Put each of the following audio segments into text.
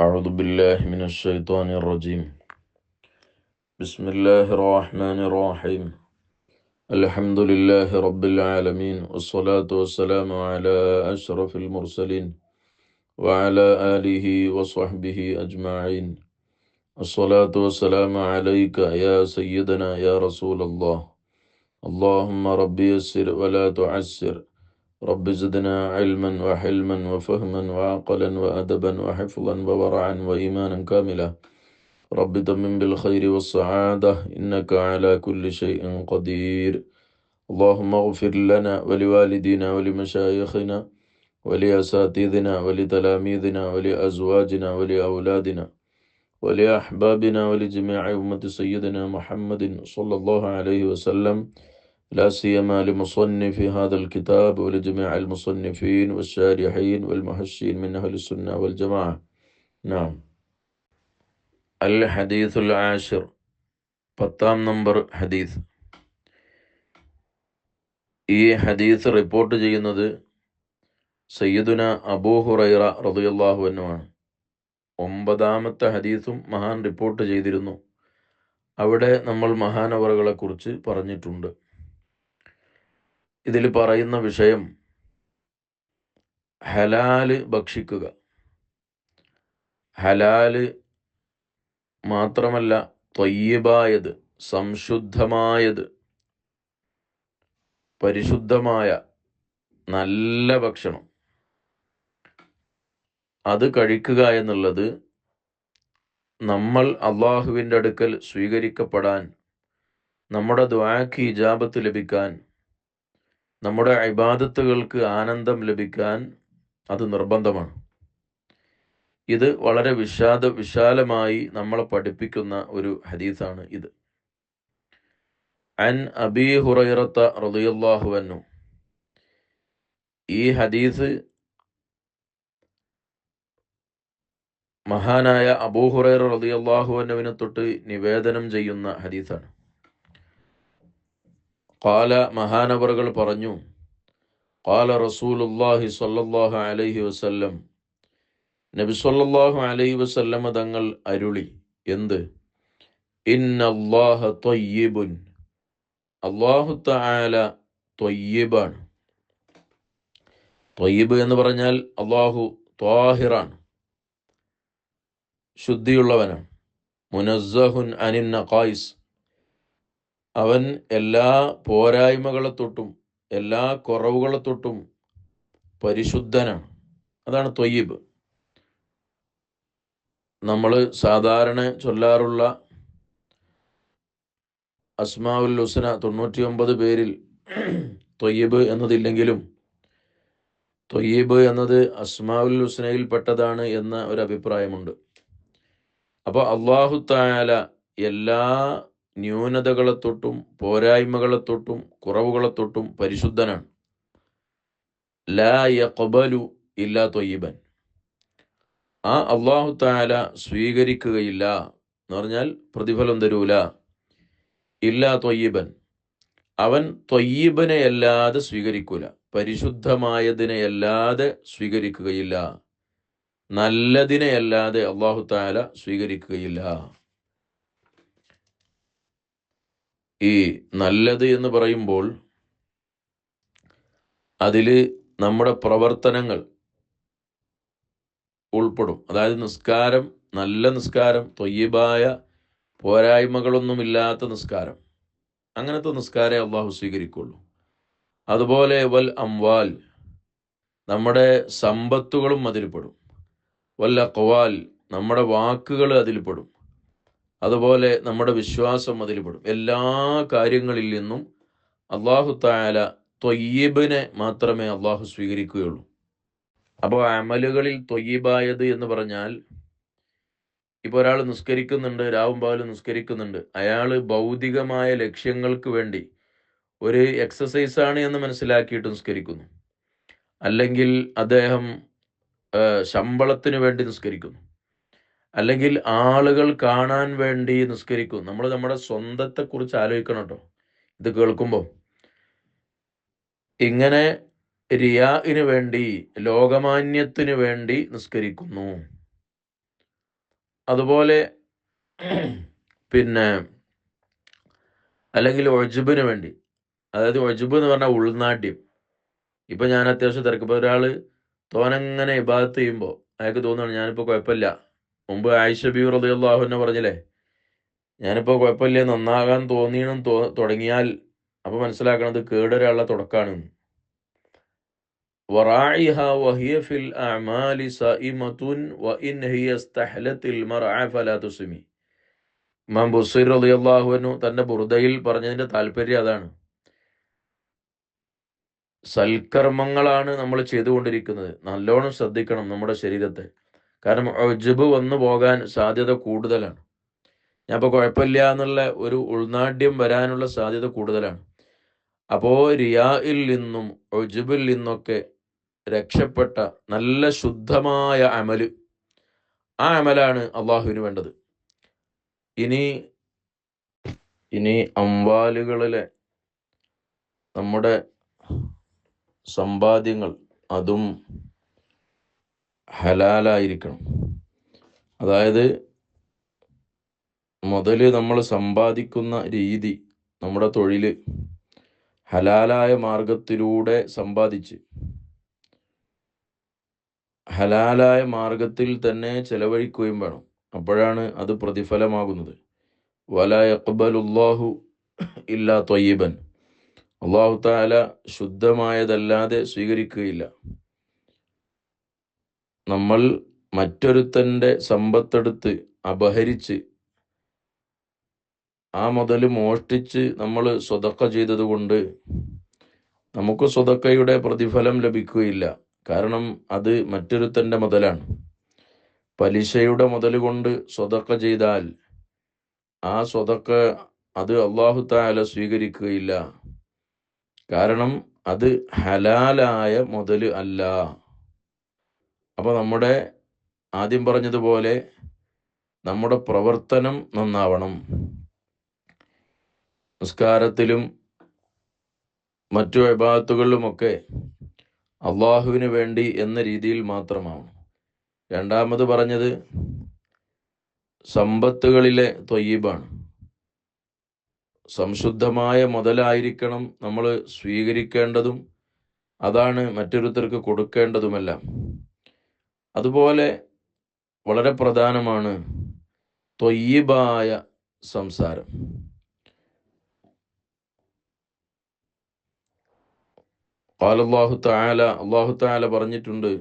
أعوذ بالله من الشيطان الرجيم. بسم الله الرحمن الرحيم. الحمد لله رب العالمين، والصلاة والسلام على أشرف المرسلين وعلى آله وصحبه أجمعين. الصلاة والسلام عليك يا سيدنا يا رسول الله. اللهم ربي يسر ولا تعسر. رب زدنا علما وحلما وفهما وعقلا وأدبا وحفظا وورعا وإيمانا كاملا. رب تمم بالخير والسعادة، إنك على كل شيء قدير. اللهم اغفر لنا ولوالدينا ولمشايخنا ولأساتذنا ولتلاميذنا ولأزواجنا ولأولادنا ولأحبابنا ولجميع أمة سيدنا محمد صلى الله عليه وسلم، لا سيما لمصنف هذا الكتاب ولجميع المصنفين والشارحين والمحشين من أهل السنة والجماعة. نعم. الحديث العاشر، 10 number ഹദീസ്. ഈ ഹദീസ് റിപ്പോർട്ട് ചെയ്യുന്നത് സയ്യിദുന അബൂ ഹുറൈറ റളിയല്ലാഹു അൻഹു ആണ്. 9ാമത്തെ ഹദീസും മഹാൻ റിപ്പോർട്ട് ചെയ്തിരുന്നു. അവിടെ നമ്മൾ മഹാനവറുകളെ കുറിച്ച് പറഞ്ഞിട്ടുണ്ട്. ഇതിൽ പറയുന്ന വിഷയം ഹലാല് ഭക്ഷിക്കുക. ഹലാല് മാത്രമല്ല, ത്വയ്യിബായത്, സംശുദ്ധമായത്, പരിശുദ്ധമായ നല്ല ഭക്ഷണം അത് കഴിക്കുക എന്നുള്ളത് നമ്മൾ അള്ളാഹുവിൻ്റെ അടുക്കൽ സ്വീകരിക്കപ്പെടാൻ, നമ്മുടെ ദുആക്ക് ഇജാബത്ത് ലഭിക്കാൻ, നമ്മുടെ ഇബാദത്തുകൾക്ക് ആനന്ദം ലഭിക്കാൻ അത് നിർബന്ധമാണ്. ഇത് വളരെ വിശാലമായി നമ്മളെ പഠിപ്പിക്കുന്ന ഒരു ഹദീസാണ് ഇത്. അൻ അബീ ഹുറൈറത്ത റളിയല്ലാഹു അൻഹു. ഈ ഹദീസ് മഹാനായ അബൂ ഹുറൈറ റളിയല്ലാഹു അൻഹുവിനെ തൊട്ട് നിവേദനം ചെയ്യുന്ന ഹദീസാണ്. ഖാല, മഹാനവറുകൾ പറഞ്ഞു, ഖാല റസൂലുള്ളാഹി സ്വല്ലല്ലാഹു അലൈഹി വസല്ലം, നബി സ്വല്ലല്ലാഹു അലൈഹി വസല്ലമ തങ്ങൾ അരുളി. എന്ത്? ഇന്നല്ലാഹ ത്വയ്യിബുൻ, അല്ലാഹു തആല ത്വയ്യിബാണ്. ത്വയ്യിബ് എന്ന് പറഞ്ഞാൽ അല്ലാഹു ത്വാഹിറാണ്, ശുദ്ധിയുള്ളവനാണ്. മുനസ്സഹുൻ അനിൻ നഖായിസ്, അവൻ എല്ലാ പോരായ്മകളെ തൊട്ടും എല്ലാ കുറവുകളെ തൊട്ടും പരിശുദ്ധനാണ്. അതാണ് ത്വയ്യിബ്. നമ്മൾ സാധാരണ ചൊല്ലാറുള്ള അസ്മാഉൽ ഹുസ്ന 99 പേരിൽ ത്വയ്യിബ് എന്നതില്ലെങ്കിലും ത്വയ്യിബ് എന്നത് അസ്മാഉൽ ഹുസ്നയിൽ പെട്ടതാണ് എന്ന ഒരു അഭിപ്രായമുണ്ട്. അപ്പോൾ അല്ലാഹു തആല എല്ലാ ന്യൂനതകളെ തൊട്ടും പോരായ്മകളെ തൊട്ടും കുറവുകളെ തൊട്ടും പരിശുദ്ധനാണ്. ലാ യഖ്ബലു ഇല്ലാ ത്വയ്യിബൻ, ആ അല്ലാഹു തആല സ്വീകരിക്കുകയില്ല എന്ന് പറഞ്ഞാൽ പ്രതിഫലം തരൂല. ഇല്ലാ ത്വയ്യിബൻ, അവൻ ത്വയ്യിബിനെ അല്ലാതെ സ്വീകരിക്കൂല, പരിശുദ്ധമായതിനെ അല്ലാതെ സ്വീകരിക്കുകയില്ല, നല്ലതിനെ അല്ലാതെ അല്ലാഹു തആല സ്വീകരിക്കുകയില്ല. ഈ നല്ലത് എന്ന് പറയുമ്പോൾ അതിൽ നമ്മുടെ പ്രവർത്തനങ്ങൾ ഉൾപ്പെടും. അതായത് നിസ്കാരം, നല്ല നിസ്കാരം, ത്വയ്യിബായ പോരായ്മകളൊന്നുമില്ലാത്ത നിസ്കാരം, അങ്ങനത്തെ നിസ്കാരം അള്ളാഹു സ്വീകരിക്കുള്ളൂ. അതുപോലെ വൽ അംവാൽ, നമ്മുടെ സമ്പത്തുകളും അതിൽപ്പെടും. വൽ അഖ്വാൽ, നമ്മുടെ വാക്കുകൾ അതിൽപ്പെടും. അതുപോലെ നമ്മുടെ വിശ്വാസം അതിൽപ്പെടും. എല്ലാ കാര്യങ്ങളിൽ നിന്നും അല്ലാഹു തആല ത്വയ്യിബിനെ മാത്രമേ അള്ളാഹു സ്വീകരിക്കുകയുള്ളൂ. അപ്പോൾ അമലുകളിൽ ത്വയ്യിബായത് എന്ന് പറഞ്ഞാൽ, ഇപ്പോൾ ഒരാൾ നിസ്കരിക്കുന്നുണ്ട്, രാവും പകലും നിസ്കരിക്കുന്നുണ്ട്, അയാൾ ഭൗതികമായ ലക്ഷ്യങ്ങൾക്ക് വേണ്ടി ഒരു എക്സസൈസാണ് എന്ന് മനസ്സിലാക്കിയിട്ട് നിസ്കരിക്കുന്നു, അല്ലെങ്കിൽ അദ്ദേഹം ശമ്പളത്തിന് വേണ്ടി നിസ്കരിക്കുന്നു, അല്ലെങ്കിൽ ആളുകൾ കാണാൻ വേണ്ടി നിസ്കരിക്കുന്നു. നമ്മൾ നമ്മുടെ സ്വന്തത്തെക്കുറിച്ച് ആലോചിക്കണം കേട്ടോ ഇത് കേൾക്കുമ്പോൾ. ഇങ്ങനെ റിയാഇന് വേണ്ടി, ലോകമാന്യത്തിന് വേണ്ടി നിസ്കരിക്കുന്നു. അതുപോലെ പിന്നെ അല്ലെങ്കിൽ ഒജുബിന് വേണ്ടി, അതായത് ഒജുബ് എന്ന് പറഞ്ഞാൽ ഉൾനാട്യം. ഇപ്പം ഞാൻ അത്യാവശ്യം തിരക്കിപ്പോൾ ഒരാൾ തോനങ്ങനെ ഇബാദത്ത് ചെയ്യുമ്പോൾ അയാൾക്ക് തോന്നുകയാണ് ഞാനിപ്പോൾ കുഴപ്പമില്ല. മുമ്പ് ആയിഷ ബീവി റളിയല്ലാഹു അൻഹ പറഞ്ഞില്ലേ, ഞാനിപ്പോൾ കുഴപ്പമില്ല, നന്നാകാൻ തുടങ്ങിയാൽ അപ്പോൾ മനസ്സിലാക്കണത് കേടൊരാളുടെ തുടക്കമാണ്. വറാഇഹ വഹിയ ഫിൽ അഅമാലി സഇമതുൻ വഇൻ ഹിയ ഇസ്തഹലത്തിൽ മർഅ ഫലാ തുസ്മി. ഇമാം ബുസൈർ റളിയല്ലാഹു അൻഹു തന്റെ ബുർദയിൽ പറഞ്ഞതിന്റെ താല്പര്യം അതാണ്. സൽക്കർമ്മങ്ങളാണ് നമ്മൾ ചെയ്തുകൊണ്ടിരിക്കുന്നത്, നല്ലോണം ശ്രദ്ധിക്കണം നമ്മുടെ ശരീരത്തെ. കാരണം ഉജ്ബ് വന്നു പോകാൻ സാധ്യത കൂടുതലാണ്. ഞാൻ ഇപ്പോൾ കുഴപ്പമില്ല എന്നുള്ള ഒരു ഉൾനാട്യം വരാനുള്ള സാധ്യത കൂടുതലാണ്. അപ്പോൾ റിയായിൽ നിന്നും ഉജ്ബിൽ നിന്നൊക്കെ രക്ഷപ്പെട്ട നല്ല ശുദ്ധമായ അമല്, ആ അമലാണ് അള്ളാഹുവിന് വേണ്ടത്. ഇനി അംവാലുകളിലെ നമ്മുടെ സമ്പാദ്യങ്ങൾ അതും ഹലാലായിരിക്കണം. അതായത് മുതൽ നമ്മൾ സമ്പാദിക്കുന്ന രീതി, നമ്മുടെ തൊഴിൽ ഹലാലായ മാർഗത്തിലൂടെ സമ്പാദിച്ച് ഹലാലായ മാർഗത്തിൽ തന്നെ ചെലവഴിക്കുകയും വേണം. അപ്പോഴാണ് അത് പ്രതിഫലമാകുന്നത്. വലാ യഖ്ബലുല്ലാഹു ഇല്ലാ ത്വയ്യിബൻ. അല്ലാഹു തആല ശുദ്ധമായതല്ലാതെ സ്വീകരിക്കുകയില്ല. നമ്മൾ മറ്റൊരുത്തൻ്റെ സമ്പത്തെടുത്ത് അപഹരിച്ച് ആ മുതൽ മോഷ്ടിച്ച് നമ്മൾ സ്വതക്ക ചെയ്തതുകൊണ്ട് നമുക്ക് സ്വതക്കയുടെ പ്രതിഫലം ലഭിക്കുകയില്ല. കാരണം അത് മറ്റൊരുത്തൻ്റെ മുതലാണ്. പലിശയുടെ മുതൽ കൊണ്ട് സ്വതക്ക ചെയ്താൽ ആ സ്വതക്ക അത് അല്ലാഹു തആല സ്വീകരിക്കുകയില്ല. കാരണം അത് ഹലാലായ മുതൽ അല്ല. അപ്പോൾ നമ്മുടെ ആദ്യം പറഞ്ഞതുപോലെ നമ്മുടെ പ്രവർത്തനം നന്നാവണം. നിസ്കാരത്തിലും മറ്റു ഇബാദത്തുകളിലുമൊക്കെ അള്ളാഹുവിന് വേണ്ടി എന്ന രീതിയിൽ മാത്രമാവണം. രണ്ടാമത് പറഞ്ഞത് സമ്പത്തുകളിലെ ത്വയ്യിബാണ്. സംശുദ്ധമായ മുതലായിരിക്കണം നമ്മൾ സ്വീകരിക്കേണ്ടതും, അതാണ് മറ്റൊരുത്തർക്ക് കൊടുക്കേണ്ടതുമെല്ലാം. അതുപോലെ വളരെ പ്രധാനമാണ് ത്വയ്യിബായ സംസാരം. ഖാലല്ലാഹു തആല, അല്ലാഹു തആല പറഞ്ഞിട്ടുണ്ട്,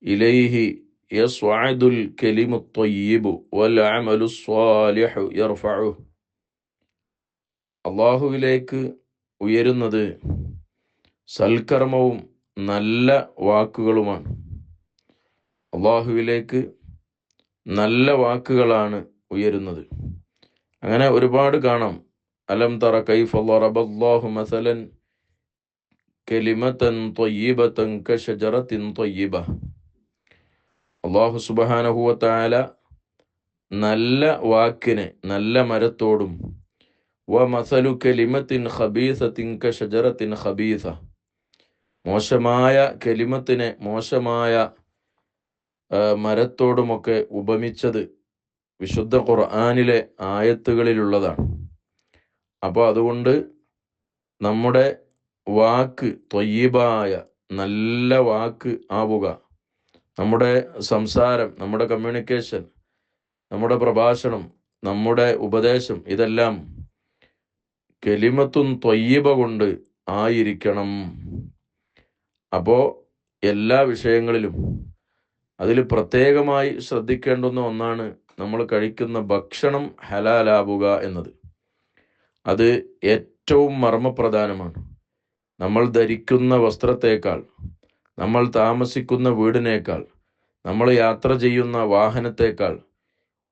ഇലൈഹി യസ്അദുൽ കലിമുത് ത്വയ്യിബു വൽ അമലുസ് സ്വാലിഹു യർഫഉഹു. അല്ലാഹുവിലേക്ക് ഉയരുന്നത് സൽക്കർമ്മവും നല്ല വാക്കുകളുമാണ്. അല്ലാഹുവിലേക്ക് നല്ല വാക്കുകളാണ് ഉയരുന്നത്. അങ്ങനെ ഒരുപാട് കാണാം. അലം തറ കൈഫ ളറബല്ലാഹു മസലൻ കലിമതൻ ത്വയ്യിബതൻ കശജറത്തിൻ ത്വയ്യിബ. അല്ലാഹു സുബ്ഹാനഹു വ തആല നല്ല വാക്കിനെ നല്ല മരത്തോടും വ മസലു കലിമത്തിൻ ഖബീസത്തിൻ കശജറത്തിൻ ഖബീസ, മോശമായ കലിമത്തിനെ മോശമായ മരത്തോടുമൊക്കെ ഉപമിച്ചത് വിശുദ്ധ ഖുർആനിലെ ആയത്തുകളിലുള്ളതാണ്. അപ്പോൾ അതുകൊണ്ട് നമ്മുടെ വാക്ക് ത്വയ്യിബായ നല്ല വാക്ക് ആവുക. നമ്മുടെ സംസാരം, നമ്മുടെ കമ്മ്യൂണിക്കേഷൻ, നമ്മുടെ പ്രഭാഷണം, നമ്മുടെ ഉപദേശം, ഇതെല്ലാം കലിമത്തുൻ ത്വയ്യിബ കൊണ്ട് ആയിരിക്കണം. അപ്പോൾ എല്ലാ വിഷയങ്ങളിലും അതിൽ പ്രത്യേകമായി ശ്രദ്ധിക്കേണ്ടുന്ന ഒന്നാണ് നമ്മൾ കഴിക്കുന്ന ഭക്ഷണം ഹലാലാവുക എന്നത്. അത് ഏറ്റവും മർമ്മപ്രധാനമാണ്. നമ്മൾ ധരിക്കുന്ന വസ്ത്രത്തേക്കാൾ, നമ്മൾ താമസിക്കുന്ന വീടിനേക്കാൾ, നമ്മൾ യാത്ര ചെയ്യുന്ന വാഹനത്തേക്കാൾ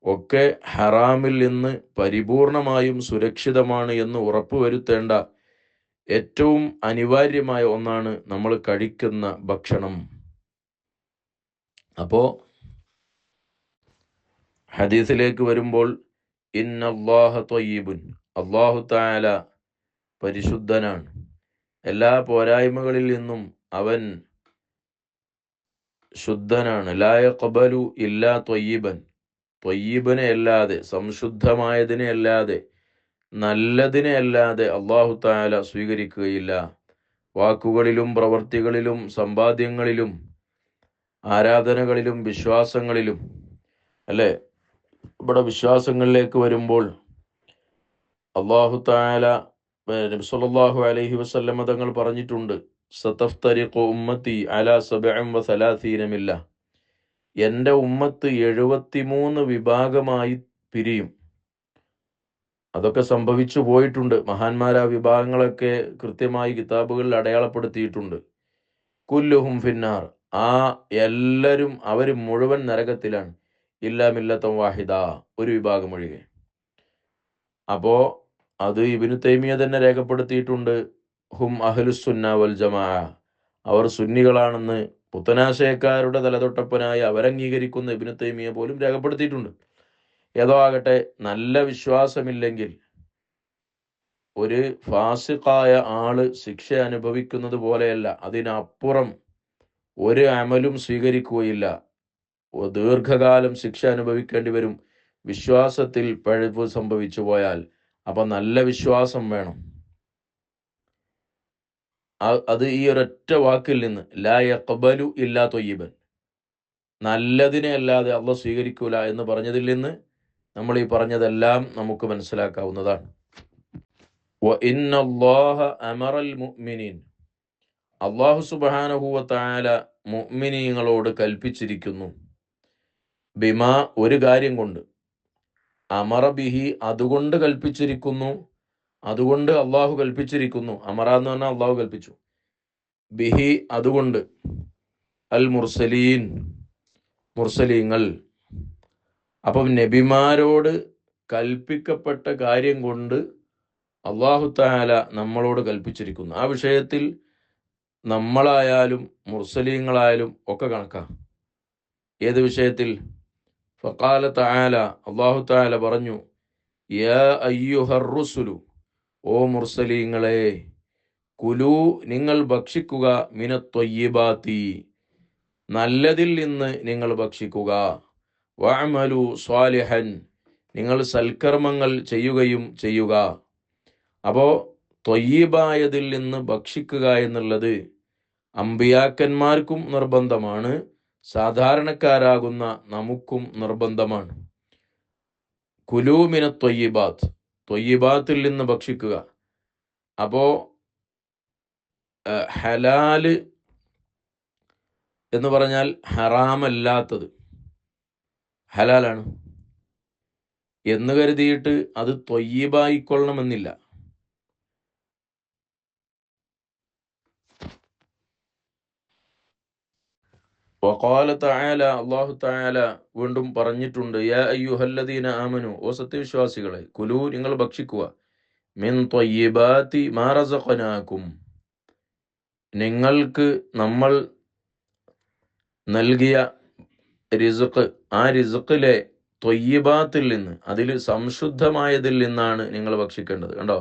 ഒക്കെ ഹറാമിൽ നിന്ന് പരിപൂർണമായും സുരക്ഷിതമാണ് എന്ന് ഉറപ്പുവരുത്തേണ്ട ഏറ്റവും അനിവാര്യമായ ഒന്നാണ് നമ്മൾ കഴിക്കുന്ന ഭക്ഷണം. അപ്പോൾ ഹദീസിലേക്ക് വരുമ്പോൾ ഇന്നല്ലാഹ ത്വയ്യിബുൻ, അല്ലാഹു തആല പരിശുദ്ധനാണ്, എല്ലാ പോരായ്മകളിൽ നിന്നും അവൻ ശുദ്ധനാണ്. ലാ യഖ്ബലു ഇല്ലാ ത്വയ്യിബൻ, ത്വയ്യിബിനെ അല്ലാതെ, സംശുദ്ധമായതിനെ അല്ലാതെ, നല്ലതിനെ അല്ലാതെ അള്ളാഹു തആല സ്വീകരിക്കുകയില്ല. വാക്കുകളിലും പ്രവൃത്തികളിലും സമ്പാദ്യങ്ങളിലും ആരാധനകളിലും വിശ്വാസങ്ങളിലും, അല്ലേ? ഇവിടെ വിശ്വാസങ്ങളിലേക്ക് വരുമ്പോൾ അള്ളാഹു തആല നബി സല്ലല്ലാഹു അലൈഹി വസല്ലമ തങ്ങൾ പറഞ്ഞിട്ടുണ്ട്, സതഫ്തരിഖു ഉമ്മത്തി അലാ 37 മില്ല. എൻ്റെ ഉമ്മത്ത് 73 വിഭാഗമായി പിരിയും. അതൊക്കെ സംഭവിച്ചു പോയിട്ടുണ്ട്. മഹാന്മാരാ വിഭാഗങ്ങളൊക്കെ കൃത്യമായി കിതാബുകളിൽ അടയാളപ്പെടുത്തിയിട്ടുണ്ട്. കുല്ലുഹും ഫിന്നാർ, ആ എല്ലാവരും അവർ മുഴുവൻ നരകത്തിലാണ്. ഇല്ലാ മില്ലത്തൻ വാഹിദ, ഒരു വിഭാഗം ഒഴികെ. അപ്പോ അത് ഇബ്നു തൈമിയ തന്നെ രേഖപ്പെടുത്തിയിട്ടുണ്ട്. ഹും അഹ്ലുസുന്ന വൽ ജമാ, അവർ സുന്നികളാണെന്ന് പുത്തനാശയക്കാരുടെ തലതൊട്ടപ്പനായി അവരംഗീകരിക്കുന്ന ഇബ്നു തൈമിയ പോലും രേഖപ്പെടുത്തിയിട്ടുണ്ട്. ഏതോ ആകട്ടെ, നല്ല വിശ്വാസമില്ലെങ്കിൽ ഒരു ഫാസിഖായ ആള് ശിക്ഷ അനുഭവിക്കുന്നത് പോലെയല്ല, അതിനപ്പുറം ഒരു അമലും സ്വീകരിക്കുകയില്ല. ദീർഘകാലം ശിക്ഷ അനുഭവിക്കേണ്ടി വരും വിശ്വാസത്തിൽ പഴുപ്പ് സംഭവിച്ചു പോയാൽ. അപ്പൊ നല്ല വിശ്വാസം വേണം. അത് ഈ ഒരൊറ്റ വാക്കിൽ നിന്ന്, ലാ യഖ്ബലു ഇല്ലാ ത്വയ്യിബൻ, നല്ലതിനെ അല്ലാതെ അള്ളാഹ് സ്വീകരിക്കൂല എന്ന് പറഞ്ഞതിൽ നിന്ന് നമ്മൾ ഈ പറഞ്ഞതെല്ലാം നമുക്ക് മനസ്സിലാക്കാവുന്നതാണ്. വഇന്നല്ലാഹ അമറൽ മുഅ്മിനീൻ, അല്ലാഹു സുബ്ഹാനഹു വ തആല മുഅ്മിനീങ്ങളോട് കൽപ്പിച്ചിരിക്കുന്നു. ബിമാ, ഒരു കാര്യം കൊണ്ട്, അമറ ബിഹി, അതുകൊണ്ട് കൽപ്പിച്ചിരിക്കുന്നു, അതുകൊണ്ട് അള്ളാഹു കൽപ്പിച്ചിരിക്കുന്നു. അമറ എന്ന് പറഞ്ഞാൽ അള്ളാഹു കൽപ്പിച്ചു. ബിഹി, അതുകൊണ്ട്, അൽ മുർസലീൻ, മുർസലീങ്ങൾ. അപ്പം നബിമാരോട് കൽപ്പിക്കപ്പെട്ട കാര്യം കൊണ്ട് അള്ളാഹു തആല നമ്മളോട് കൽപ്പിച്ചിരിക്കുന്നു. ആ വിഷയത്തിൽ നമ്മളായാലും മുർസലീങ്ങളായാലും ഒക്കെ കണക്കാ. ഏത് വിഷയത്തിൽ? ഫഖാല തആല, അള്ളാഹു തആല പറഞ്ഞു, യാ അയ്യുഹർ റുസുലു, ഓ മുർസലീങ്ങളെ, കുലു, നിങ്ങൾ ഭക്ഷിക്കുക, മിനത് ത്വയ്യിബാത്തി, നല്ലതിൽ നിന്ന് നിങ്ങൾ ഭക്ഷിക്കുക, വഅമലു സ്വാലിഹൻ, നിങ്ങൾ സൽക്കർമ്മങ്ങൾ ചെയ്യുകയും ചെയ്യുക. അപ്പോ ത്വയ്യിബായതിൽ നിന്ന് ഭക്ഷിക്കുക എന്നുള്ളത് അമ്പിയാക്കന്മാർക്കും നിർബന്ധമാണ്, സാധാരണക്കാരാകുന്ന നമുക്കും നിർബന്ധമാണ്. കുലൂ മിനത് ത്വയ്യിബാത്ത്, ത്വയ്യിബാത്തിൽ നിന്ന് ഭക്ഷിക്കുക. അപ്പോ ഹലാല് എന്ന് പറഞ്ഞാൽ ഹറാമല്ലാത്തത് ഹലാലാണ് എന്ന് കരുതിയിട്ട് അത് ത്വയ്യിബായിക്കൊള്ളണമെന്നില്ല. വഖാല തആല, അല്ലാഹു തആല വീണ്ടും പറഞ്ഞിട്ടുണ്ട്, യാ അയ്യുഹല്ലദീന ആമനു, ഓ സത്യവിശ്വാസികളെ, കുലു, നിങ്ങൾ ഭക്ഷിക്കുക, മിൻ ത്വയ്യിബാതി മാ റസഖനാകും, നിങ്ങൾക്ക് നമ്മൾ നൽകിയ റിസ്ഖ്, ആ റിസ്ഖിലെ ത്വയ്യിബാത്തിൽ നിന്ന്, അതിൽ സംശുദ്ധമായതിൽ നിന്നാണ് നിങ്ങൾ ഭക്ഷിക്കേണ്ടത്. കണ്ടോ?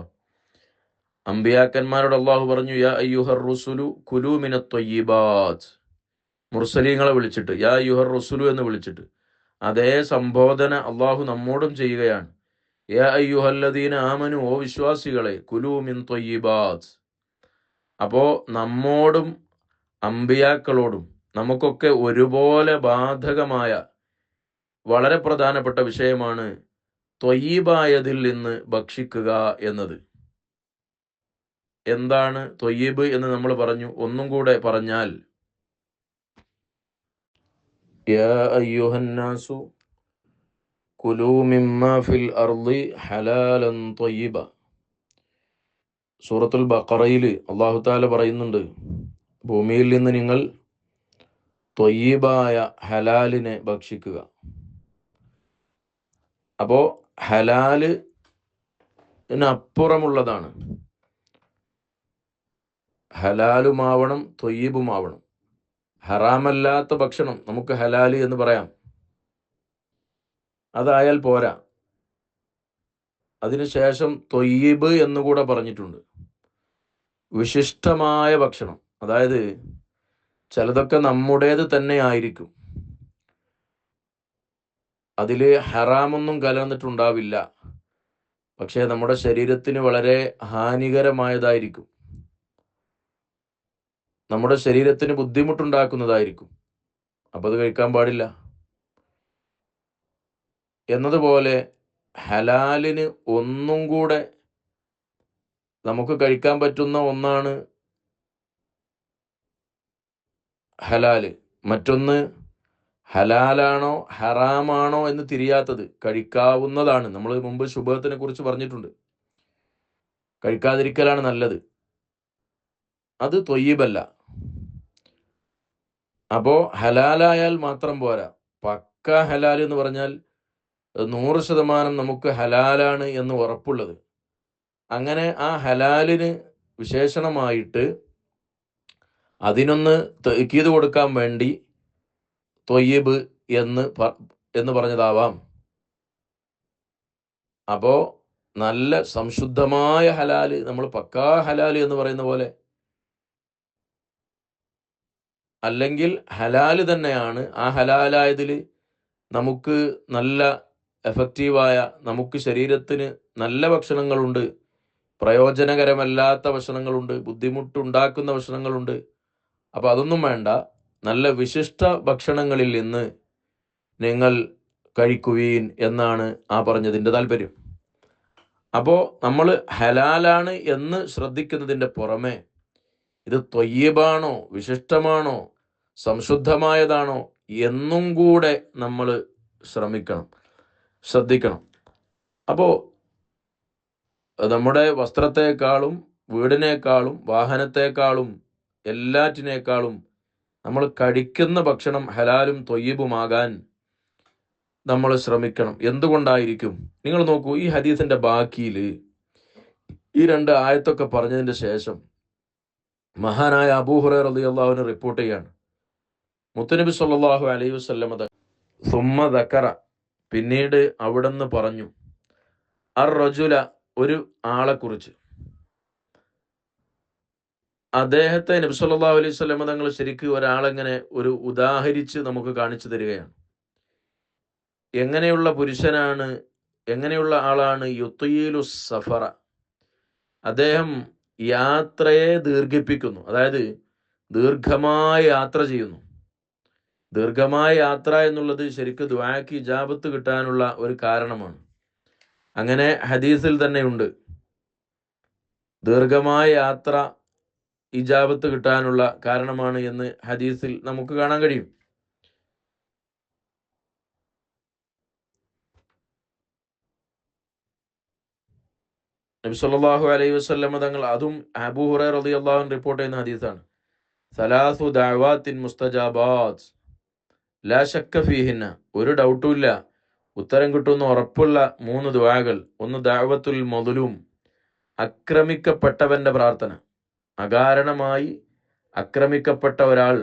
അമ്പിയാക്കന്മാരോട് അള്ളാഹു പറഞ്ഞു, യാ അയ്യുഹർ റുസുലു കുലു മിനത് ത്വയ്യിബാത്ത്, മുർസലീങ്ങളെ വിളിച്ചിട്ട് യാ അയ്യുഹർ റുസുലു എന്ന് വിളിച്ചിട്ട് അതേ സംബോധന അള്ളാഹു നമ്മോടും ചെയ്യുകയാണ്. യാ അയ്യുഹല്ലദീന ആമനു, ഓ വിശ്വാസികളെ, കുലു മിൻ ത്വയ്യിബാത്ത്. അപ്പോ നമ്മോടും അമ്പിയാക്കളോടും നമുക്കൊക്കെ ഒരുപോലെ ബാധകമായ വളരെ പ്രധാനപ്പെട്ട വിഷയമാണ് ത്വയ്യിബായതിൽ നിന്ന് ഭക്ഷിക്കുക എന്നത്. എന്താണ് ത്വയ്യിബ് എന്ന് നമ്മൾ പറഞ്ഞു. ഒന്നും കൂടെ പറഞ്ഞാൽ, യാ അയ്യുഹന്നാസു കുലൂ മിമ്മാ ഫിൽ അർളി ഹലാലൻ ത്വയ്യിബ. സൂറത്തുൽ ബഖറയിൽ അല്ലാഹു തആല പറയുന്നുണ്ട്, ഭൂമിയിൽ നിന്ന് നിങ്ങൾ ത്വയ്യിബായ ഹലാലിനെ ഭക്ഷിക്കുക. അപ്പോ ഹലാലിനപ്പുറമുള്ളതാണ്. ഹലാലുമാവണം, ത്വയ്യിബുമാവണം. ഹറാമല്ലാത്ത ഭക്ഷണം നമുക്ക് ഹലാല് എന്ന് പറയാം, അതായാൽ പോരാ. അതിനുശേഷം ത്വയ്യിബ് എന്നുകൂടെ പറഞ്ഞിട്ടുണ്ട്. വിശിഷ്ടമായ ഭക്ഷണം, അതായത് ചിലതൊക്കെ നമ്മുടേത് തന്നെ ആയിരിക്കും, അതിൽ ഹറാമൊന്നും കലർന്നിട്ടുണ്ടാവില്ല, പക്ഷേ നമ്മുടെ ശരീരത്തിന് വളരെ ഹാനികരമായതായിരിക്കും, നമ്മുടെ ശരീരത്തിന് ബുദ്ധിമുട്ടുണ്ടാക്കുന്നതായിരിക്കും. അപ്പം അത് കഴിക്കാൻ പാടില്ല. എന്നതുപോലെ ഹലാലിന് ഒന്നും കൂടെ നമുക്ക് കഴിക്കാൻ പറ്റുന്ന ഒന്നാണ് ഹലാല്. മറ്റൊന്ന് ഹലാലാണോ ഹറാമാണോ എന്ന് തിരിയാത്തത്, കഴിക്കാവുന്നതാണ്. നമ്മൾ മുമ്പ് ശുഭത്തിനെ കുറിച്ച് പറഞ്ഞിട്ടുണ്ട്. കഴിക്കാതിരിക്കലാണ് നല്ലത്. അത് ത്വയ്യിബല്ല. അപ്പോൾ ഹലാലായാൽ മാത്രം പോരാ. പക്ക ഹലാൽ എന്ന് പറഞ്ഞാൽ 100% നമുക്ക് ഹലാലാണ് എന്ന് ഉറപ്പുള്ളത്. അങ്ങനെ ആ ഹലാലിന് വിശേഷണമായിട്ട് അതിനൊന്ന് തഅ്കീദ് കൊടുക്കാൻ വേണ്ടി ത്വയ്യിബ് എന്ന് പറഞ്ഞതാവാം. അപ്പോൾ നല്ല സംശുദ്ധമായ ഹലാല്, നമ്മൾ പക്കാ ഹലാല് എന്ന് പറയുന്ന പോലെ, അല്ലെങ്കിൽ ഹലാല് തന്നെയാണ്, ആ ഹലാലായതിൽ നമുക്ക് നല്ല എഫക്റ്റീവായ, നമുക്ക് ശരീരത്തിന് നല്ല ഭക്ഷണങ്ങളുണ്ട്, പ്രയോജനകരമല്ലാത്ത ഭക്ഷണങ്ങളുണ്ട്, ബുദ്ധിമുട്ടുണ്ടാക്കുന്ന ഭക്ഷണങ്ങളുണ്ട്. അപ്പോൾ അതൊന്നും വേണ്ട. നല്ല വിശിഷ്ട ഭക്ഷണങ്ങളിൽ നിന്ന് നിങ്ങൾ കഴിക്കുവീൻ എന്നാണ് ആ പറഞ്ഞതിൻ്റെ താല്പര്യം. അപ്പോൾ നമ്മൾ ഹലാലാണ് എന്ന് ശ്രദ്ധിക്കുന്നതിൻ്റെ പുറമെ ഇത് ത്വയ്യിബാണോ, വിശിഷ്ടമാണോ, സംശുദ്ധമായതാണോ എന്നും കൂടെ നമ്മൾ ശ്രദ്ധിക്കണം. അപ്പോൾ നമ്മുടെ വസ്ത്രത്തെക്കാളും വീടിനേക്കാളും വാഹനത്തെക്കാളും എല്ലാറ്റിനേക്കാളും നമ്മൾ കഴിക്കുന്ന ഭക്ഷണം ഹലാലും ത്വയ്യിബുമാകാൻ നമ്മൾ ശ്രമിക്കണം. എന്തുകൊണ്ടായിരിക്കും? നിങ്ങൾ നോക്കൂ, ഈ ഹദീസിന്റെ ബാക്കിയിൽ ഈ 2 ആയത്തൊക്കെ പറഞ്ഞതിന് ശേഷം മഹാനായ അബൂ ഹുറൈറ റളിയല്ലാഹു അൻഹു റിപ്പോർട്ട് ചെയ്യാണ്, മുത്തുനബി സല്ലല്ലാഹു അലൈഹി വസല്ലം സുമ്മ ദക്കറ, പിന്നീട് അവിടുന്ന് പറഞ്ഞു, അർ റജുല, ഒരു ആളെ കുറിച്ച്. അദ്ദേഹത്തെ നബി സല്ലല്ലാഹു അലൈഹി വസല്ലം തങ്ങൾ ശരിക്കും ഒരാളെങ്ങനെ ഒരു ഉദാഹരിച്ച് നമുക്ക് കാണിച്ചു തരികയാണ്. എങ്ങനെയുള്ള പുരുഷനാണ്, എങ്ങനെയുള്ള ആളാണ്? യുത്തീലു സഫറ, അദ്ദേഹം യാത്രയെ ദീർഘിപ്പിക്കുന്നു, അതായത് ദീർഘമായ യാത്ര ചെയ്യുന്നു. ദീർഘമായ യാത്ര എന്നുള്ളത് ശരിക്കും ദുആക്ക് ഇജാബത്ത് കിട്ടാനുള്ള ഒരു കാരണമാണ്. അങ്ങനെ ഹദീസിൽ തന്നെയുണ്ട്, ദീർഘമായ യാത്ര ഇജാബത്ത് കിട്ടാനുള്ള കാരണമാണ് എന്ന് ഹദീസിൽ നമുക്ക് കാണാൻ കഴിയും. നബി സല്ലല്ലാഹു അലൈഹി വസല്ലം തങ്ങൾ, അതും അബൂ ഹുറൈറ റളിയല്ലാഹു അൻഹു റിപ്പോർട്ട് ചെയ്യുന്ന ഹദീസാണ്, സലാസു ദഅവാത്തിൻ മുസ്തജാബാത്ത് ലാ ശക്ക ഫീഹിന്ന, ഒരു ഡൗട്ടും ഇല്ല, ഉത്തരം കിട്ടുമെന്ന് ഉറപ്പുള്ള 3 ദുആകൾ. ഒന്ന് ദഅവത്തുൽ മദ്ലൂം, ആക്രമിക്കപ്പെട്ടവന്റെ പ്രാർത്ഥന. അകാരണമായി ആക്രമിക്കപ്പെട്ട ഒരാൾ,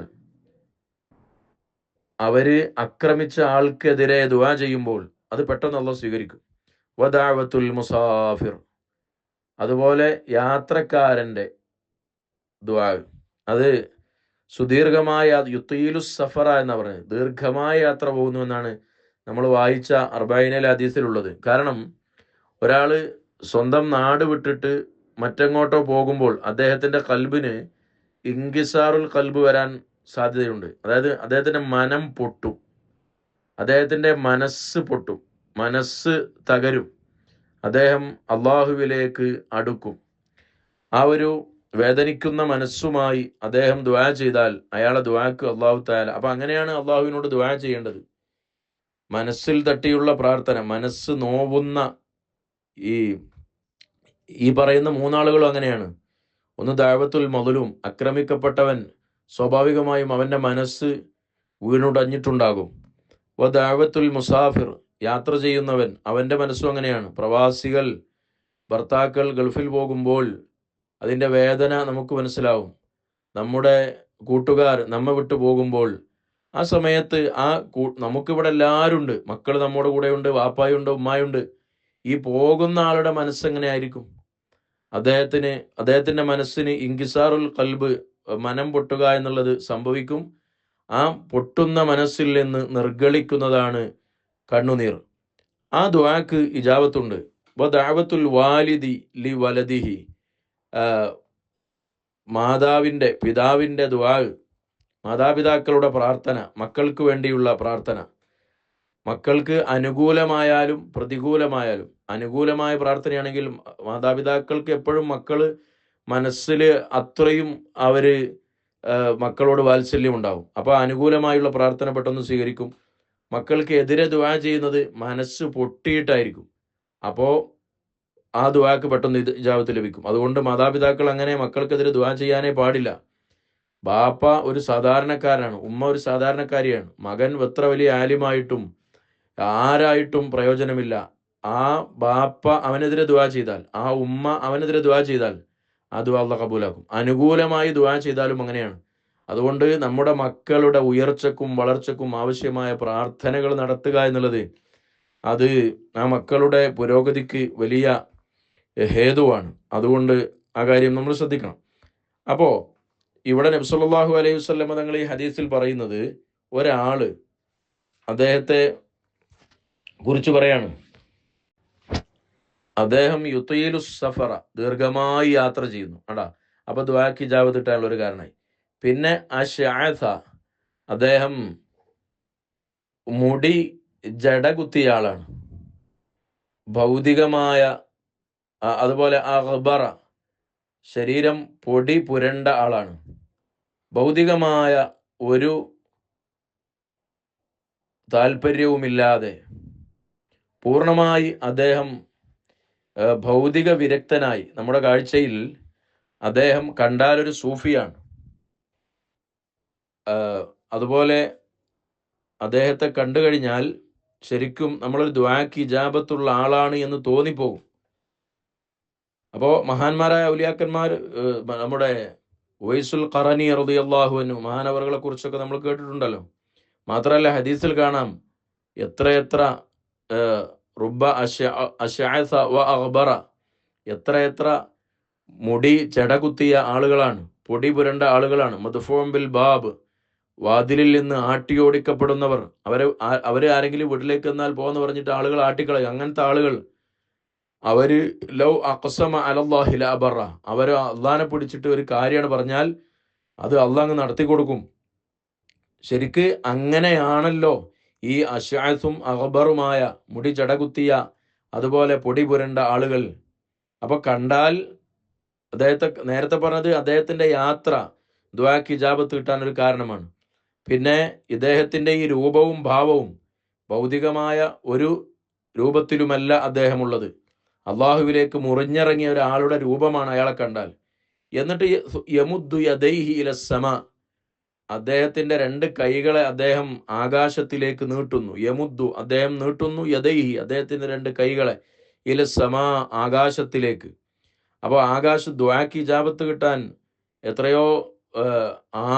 അവര് ആക്രമിച്ച ആൾക്കെതിരെ ദുആ ചെയ്യുമ്പോൾ അത് പെട്ടെന്ന് അല്ലാഹു സ്വീകരിക്കും. വദഅവത്തുൽ മുസാഫിർ, അതുപോലെ യാത്രക്കാരന്റെ ദുആ, അത് സുദീർഘമായ യുത്തീലു സഫറ എന്ന് പറയുന്നത്, ദീർഘമായ യാത്ര പോകുന്നു എന്നാണ് നമ്മൾ വായിച്ച അർബഈനിൽ ഹദീസിലുള്ളത്. കാരണം ഒരാൾ സ്വന്തം നാട് വിട്ടിട്ട് മറ്റെങ്ങോട്ടോ പോകുമ്പോൾ അദ്ദേഹത്തിന്റെ കൽബിന് ഇൻകിസാറുൽ കൽബ് വരാൻ സാധ്യതയുണ്ട്. അതായത് അദ്ദേഹത്തിന്റെ മനം പൊട്ടും, അദ്ദേഹത്തിന്റെ മനസ്സ് പൊട്ടും, മനസ്സ് തകരും, അദ്ദേഹം അള്ളാഹുവിലേക്ക് അടുക്കും. ആ ഒരു വേദനിക്കുന്ന മനസ്സുമായി അദ്ദേഹം ദുആ ചെയ്താൽ അയാളെ ദുആക്ക് അള്ളാഹു തആല, അപ്പൊ അങ്ങനെയാണ് അള്ളാഹുവിനോട് ദുആ ചെയ്യേണ്ടത്. മനസ്സിൽ തട്ടിയുള്ള പ്രാർത്ഥന, മനസ്സ് നോവുന്ന ഈ പറയുന്ന 3 ആളുകളും അങ്ങനെയാണ്. ഒന്ന് ദഅവത്തുൽ മദ്ലൂം, ആക്രമിക്കപ്പെട്ടവൻ സ്വാഭാവികമായും അവന്റെ മനസ്സ് വീണുടഞ്ഞിട്ടുണ്ടാകും. ദഅവത്തുൽ മുസാഫിർ, യാത്ര ചെയ്യുന്നവൻ, അവന്റെ മനസ്സും അങ്ങനെയാണ്. പ്രവാസികൾ, ഭർത്താക്കൾ ഗൾഫിൽ പോകുമ്പോൾ അതിൻ്റെ വേദന നമുക്ക് മനസ്സിലാവും. നമ്മുടെ കൂട്ടുകാർ നമ്മെ വിട്ടു പോകുമ്പോൾ ആ സമയത്ത് നമുക്കിവിടെ എല്ലാവരും ഉണ്ട്, മക്കൾ നമ്മുടെ കൂടെ ഉണ്ട്, വാപ്പായുണ്ട്, ഉമ്മായുണ്ട്. ഈ പോകുന്ന ആളുടെ മനസ്സെങ്ങനെ ആയിരിക്കും? അദ്ദേഹത്തിന്റെ മനസ്സിന് ഇൻകിസാറുൽ ഖൽബ്, മനം പൊട്ടുക എന്നുള്ളത് സംഭവിക്കും. ആ പൊട്ടുന്ന മനസ്സിൽ നിന്ന് നിർഗളിക്കുന്നതാണ് കണ്ണുനീർ. ആ ദുആക്ക് ഇജാബത്തുണ്ട്. ദഅവത്തുൽ വാലിദി ലി വലദിഹി, മാതാവിൻ്റെ പിതാവിൻ്റെ ദുആ, മാതാപിതാക്കളുടെ പ്രാർത്ഥന, മക്കൾക്ക് വേണ്ടിയുള്ള പ്രാർത്ഥന. മക്കൾക്ക് അനുകൂലമായാലും പ്രതികൂലമായാലും, അനുകൂലമായ പ്രാർത്ഥനയാണെങ്കിൽ മാതാപിതാക്കൾക്ക് എപ്പോഴും മക്കൾ മനസ്സിൽ അത്രയും അവർ മക്കളോട് വാത്സല്യം ഉണ്ടാവും. അപ്പോൾ അനുകൂലമായുള്ള പ്രാർത്ഥന പെട്ടെന്ന് സ്വീകരിക്കും. മക്കൾക്ക് എതിരെ ദുആ ചെയ്യുന്നത് മനസ്സ് പൊട്ടിയിട്ടായിരിക്കും. അപ്പോൾ ആ ദുആക്ക് പെട്ടെന്ന് ഇജാബത്ത് ലഭിക്കും. അതുകൊണ്ട് മാതാപിതാക്കൾ അങ്ങനെ മക്കൾക്കെതിരെ ദുആ ചെയ്യാനേ പാടില്ല. ബാപ്പ ഒരു സാധാരണക്കാരനാണ്, ഉമ്മ ഒരു സാധാരണക്കാരിയാണ്. മകൻ എത്ര വലിയ ആലിമായിട്ടും ആരായിട്ടും പ്രയോജനമില്ല. ആ ബാപ്പ അവനെതിരെ ദുആ ചെയ്താൽ, ആ ഉമ്മ അവനെതിരെ ദുആ ചെയ്താൽ ആ ദുആ അല്ലാഹ് കബൂലാക്കും. അനുകൂലമായി ദുആ ചെയ്താലും അങ്ങനെയാണ്. അതുകൊണ്ട് നമ്മുടെ മക്കളുടെ ഉയർച്ചക്കും വളർച്ചക്കും ആവശ്യമായ പ്രാർത്ഥനകൾ നടത്തുക എന്നുള്ളത് അത് ആ മക്കളുടെ പുരോഗതിക്ക് വലിയ ഹേതുവാണ്. അതുകൊണ്ട് ആ കാര്യം നമ്മൾ ശ്രദ്ധിക്കണം. അപ്പോൾ ഇവിടെ നബി സല്ലല്ലാഹു അലൈഹി വസല്ലം തങ്ങൾ ഈ ഹദീസിൽ പറയുന്നത്, ഒരാള് അദ്ദേഹത്തെ കുറിച്ച് പറയാണ്, അദ്ദേഹം യുതീലു സഫറ, ദീർഘമായി യാത്ര ചെയ്യുന്നു. അടാ, അപ്പൊ ദുആക്ക് ഇജാബത്ത് കിട്ടാനുള്ള ഒരു കാരണമായി. പിന്നെ അശ്അസ, അദ്ദേഹം മുടി ജട കുത്തിയ ആളാണ്. ഭൗതികമായ അതുപോലെ അഗ്ബറ, ശരീരം പൊടി പുരണ്ട ആളാണ്. ഭൗതികമായ ഒരു താല്പര്യവുമില്ലാതെ പൂർണ്ണമായി അദ്ദേഹം ഭൗതിക വിരക്തനായി. നമ്മുടെ കാഴ്ചയിൽ അദ്ദേഹം കണ്ടാലൊരു സൂഫിയാണ്. അതുപോലെ അദ്ദേഹത്തെ കണ്ടു കഴിഞ്ഞാൽ ശരിക്കും നമ്മളൊരു ദുആക്ക് ഇജാബത്തുള്ള ആളാണ് എന്ന് തോന്നിപ്പോകും. അപ്പോൾ മഹാന്മാരായ ഔലിയാക്കന്മാർ, നമ്മുടെ ഉവൈസുൽ ഖറനി റളിയല്ലാഹു അൻഹു മഹാനവറുകളെ കുറിച്ചൊക്കെ നമ്മൾ കേട്ടിട്ടുണ്ടല്ലോ. മാത്രമല്ല ഹദീസിൽ കാണാം എത്രയെത്ര റുബ്ബ അശ്അസ വ അഗ്ബറ, എത്രയെത്ര മുടി ചെടകുത്തിയ ആളുകളാണ്, പൊടി പുരണ്ട ആളുകളാണ്. മദ്ഫൂം ബിൽ ബാബ്, വാതിലിൽ നിന്ന് ആട്ടിയോടിക്കപ്പെടുന്നവർ. അവര് ആരെങ്കിലും വീട്ടിലേക്ക് എന്നാൽ പോന്ന് പറഞ്ഞിട്ട് ആളുകൾ ആട്ടിക്കളയും. അങ്ങനത്തെ ആളുകൾ, അവര് ലൗ അഖ്സമ അലല്ലാഹി ലാ ബറ, അവര് അള്ളാനെ പിടിച്ചിട്ട് ഒരു കാര്യമാണ് പറഞ്ഞാൽ അത് അള്ളാഹ് അങ്ങ് നടത്തി കൊടുക്കും. ശരിക്ക് അങ്ങനെയാണല്ലോ ഈ അശ്അസും അഗ്ബറുമായ, മുടി ചടകുത്തിയ അതുപോലെ പൊടി പുരണ്ട ആളുകൾ. അപ്പൊ കണ്ടാൽ അദ്ദേഹത്തെ, നേരത്തെ പറഞ്ഞത് അദ്ദേഹത്തിന്റെ യാത്ര ദുആക്ക് ഇജാബത്ത് കിട്ടാൻ ഒരു കാരണമാണ്. പിന്നെ ഇദ്ദേഹത്തിന്റെ ഈ രൂപവും ഭാവവും ഭൗതികമായ ഒരു രൂപത്തിലുമല്ല അദ്ദേഹമുള്ളത്. അള്ളാഹുവിലേക്ക് മുറിഞ്ഞിറങ്ങിയ ഒരാളുടെ രൂപമാണ് അയാളെ കണ്ടാൽ. എന്നിട്ട് യമുദ്ദു യദൈഹി ഇലസ്സമാ, അദ്ദേഹത്തിന്റെ രണ്ട് കൈകളെ അദ്ദേഹം ആകാശത്തിലേക്ക് നീട്ടുന്നു. യമുദ്ദു, അദ്ദേഹം നീട്ടുന്നു, യദൈഹി, അദ്ദേഹത്തിന്റെ രണ്ട് കൈകളെ, ഇലസ്സമാ, ആകാശത്തിലേക്ക്. അപ്പോൾ ദുആക്ക് ഇജാബത്ത് കിട്ടാൻ എത്രയോ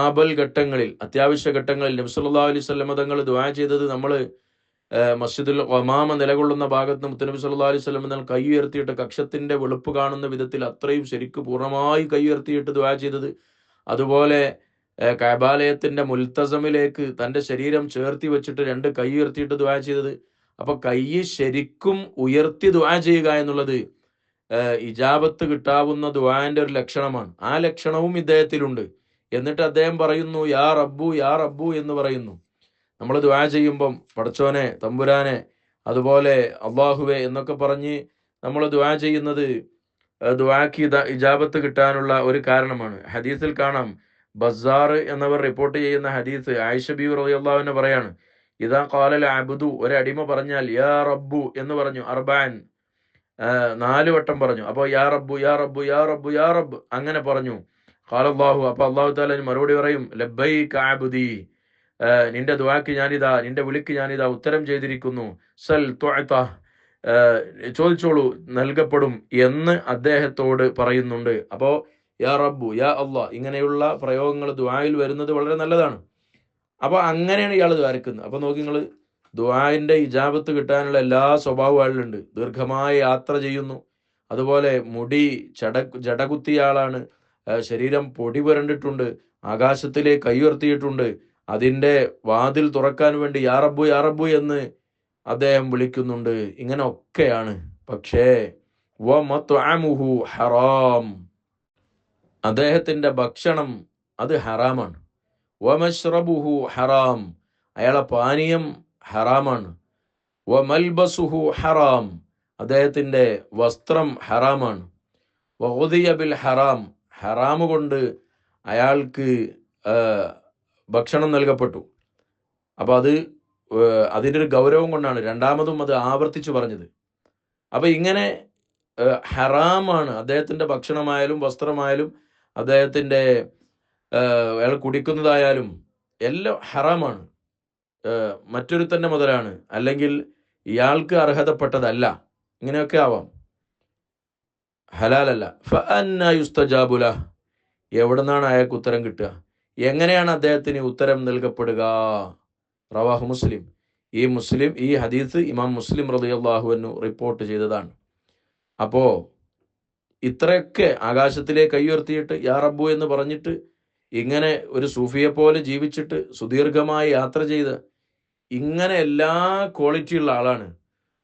ആപൽ ഘട്ടങ്ങളിൽ, അത്യാവശ്യ ഘട്ടങ്ങളിൽ നബി സല്ലല്ലാഹു അലൈഹി വസല്ലം തങ്ങൾ ദുആ ചെയ്തത് നമ്മൾ മസ്ജിദുൽ ഖമാമ നിലകൊള്ളുന്ന ഭാഗത്ത് മുത്തനബി സല്ലല്ലാഹു അലൈഹി വസല്ലം തങ്ങൾ കൈ ഉയർത്തിയിട്ട് കക്ഷത്തിന്റെ വെളുപ്പ് കാണുന്ന വിധത്തിൽ അത്രയും ശരിക്ക് പൂർണ്ണമായി കൈ ഉയർത്തിയിട്ട് ദുആ ചെയ്തത്. അതുപോലെ കഅബാലയത്തിന്റെ മുൽത്തസമിലേക്ക് തന്റെ ശരീരം ചേർത്തി വെച്ചിട്ട് രണ്ട് കൈ ഉയർത്തിയിട്ട് ദുആ ചെയ്തത്. അപ്പൊ കൈ ശരിക്കും ഉയർത്തി ദുആ ചെയ്യുക എന്നുള്ളത് ഇജാബത്ത് കിട്ടാവുന്ന ദുആന്റെ ഒരു ലക്ഷണമാണ്. ആ ലക്ഷണവും ഇദ്ദേഹത്തിലുണ്ട്. എന്നിട്ട് അദ്ദേഹം പറയുന്നു യാ റബ്ബു യാ റബ്ബു എന്ന് പറയുന്നു. നമ്മൾ ദുആ ചെയ്യുമ്പം പടച്ചോനെ, തമ്പുരാനെ, അതുപോലെ അള്ളാഹുവെ എന്നൊക്കെ പറഞ്ഞ് നമ്മൾ ദുആ ചെയ്യുന്നത് ദുആക്ക് ഇജാബത്ത് കിട്ടാനുള്ള ഒരു കാരണമാണ്. ഹദീസിൽ കാണാം, ബസാർ എന്നവർ റിപ്പോർട്ട് ചെയ്യുന്ന ഹദീസ്, ആയിഷ ബീവി റളിയല്ലാഹു അൻഹ പറയാണ്, ഇദാ ഖാലൽ അബ്ദു, ഒരു അടിമ പറഞ്ഞാൽ യാ റബ്ബു എന്ന് പറഞ്ഞു, അർബഅൻ, 4 വട്ടം പറഞ്ഞു. അപ്പോൾ യാ റബ്ബു യാ റബ്ബു യാ റബ്ബു യാ റബ്ബ് അങ്ങനെ പറഞ്ഞു. ഖാലല്ലാഹു, അപ്പോൾ അല്ലാഹു തആല മറുപടി പറയും, ലബ്ബൈക അബ്ദി, നിന്റെ ദുആക്ക് ഞാനിതാ, നിന്റെ വിളിക്ക് ഞാനിതാ ഉത്തരം ചെയ്തിരിക്കുന്നു. സൽ തുഅത, ചോദിച്ചോളൂ നൽകപ്പെടും എന്ന് അദ്ദേഹത്തോട് പറയുന്നുണ്ട്. അപ്പോൾ യാ റബ്ബു യാ അല്ലാഹ് ഇങ്ങനെയുള്ള പ്രയോഗങ്ങൾ ദുആയിൽ വരുന്നത് വളരെ നല്ലതാണ്. അപ്പോൾ അങ്ങനെയാണ് ഇയാൾ ദ്വാരക്കുന്നത്. അപ്പോൾ നോക്കി നിങ്ങൾ, ദുആന്റെ ഇജാബത്ത് കിട്ടാനുള്ള എല്ലാ സ്വഭാവവും അയാളിലുണ്ട്. ദീർഘമായ യാത്ര ചെയ്യുന്നു, അതുപോലെ മുടി ജടകുത്തിയ ആളാണ്, ശരീരം പൊടി പുരണ്ടിട്ടുണ്ട്, ആകാശത്തിലേക്ക് കൈയുയർത്തിയിട്ടുണ്ട്, അതിൻ്റെ വാതിൽ തുറക്കാൻ വേണ്ടി യാ റബ്ബു എന്ന് അദ്ദേഹം വിളിക്കുന്നുണ്ട്. ഇങ്ങനെ ഒക്കെയാണ്. പക്ഷേ വമത്അമുഹു ഹറാം, അദ്ദേഹത്തിന്റെ ഭക്ഷണം അത് ഹറാമാണ്. വമശ്റബുഹു ഹറാം, അയാളെ പാനീയം ഹറാമാണ്. വമൽബസുഹു ഹറാം, അദ്ദേഹത്തിന്റെ വസ്ത്രം ഹറാമാണ്. വഗുദിയ ബിൽ ഹറാം, ഹറാമ് കൊണ്ട് അയാൾക്ക് ഭക്ഷണം നൽകപ്പെട്ടു. അപ്പൊ അതിൻ്റെ ഒരു ഗൗരവം കൊണ്ടാണ് രണ്ടാമതും അത് ആവർത്തിച്ചു പറഞ്ഞത്. അപ്പൊ ഇങ്ങനെ ഹറാമാണ് അദ്ദേഹത്തിന്റെ ഭക്ഷണമായാലും വസ്ത്രമായാലും അദ്ദേഹത്തിന്റെ അയാൾ കുടിക്കുന്നതായാലും എല്ലാം ഹറാമാണ്. മറ്റൊരുത്തന്റെ മുതലാണ്, അല്ലെങ്കിൽ ഇയാൾക്ക് അർഹതപ്പെട്ടതല്ല, ഇങ്ങനെയൊക്കെ ആവാം, ഹലാലല്ല. ഫഅന്നാ യുസ്തജാബു ലഹ്, എവിടുന്നാണ് അയാൾക്ക് ഉത്തരം കിട്ടുക? എങ്ങനെയാണ് അദ്ദേഹത്തിന് ഉത്തരം നൽകപ്പെടുക? റവാഹു മുസ്ലിം, ഈ ഹദീസ് ഇമാം മുസ്ലിം റളിയല്ലാഹു അൻഹു റിപ്പോർട്ട് ചെയ്തതാണ്. അപ്പോ ഇത്രയൊക്കെ ആകാശത്തിലേക്ക് കൈയുയർത്തിയിട്ട് യാ റബ്ബു എന്ന് പറഞ്ഞിട്ട് ഇങ്ങനെ ഒരു സൂഫിയെ പോലെ ജീവിച്ചിട്ട് സുദീർഘമായി യാത്ര ചെയ്ത് ഇങ്ങനെ എല്ലാ ക്വാളിറ്റിയുള്ള ആളാണ്.